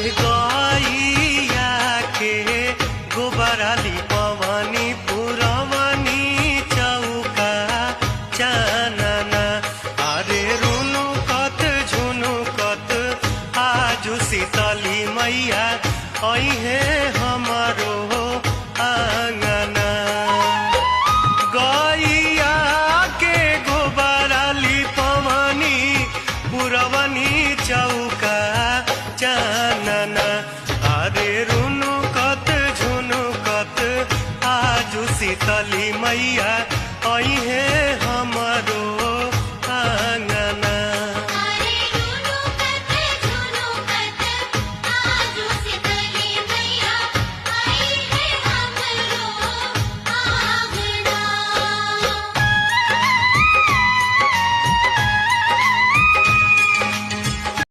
गैया के गोबराली पवनी पुरवनी चौका चानना। अरे रुनुकत झुनुकत आजु शीतली मैया अइहे हमारो आंगना। गैया के गोबराली पवनी पुरवनी चौका चानना। अरे रुनुकत झुनुकत आजु शीतली मैया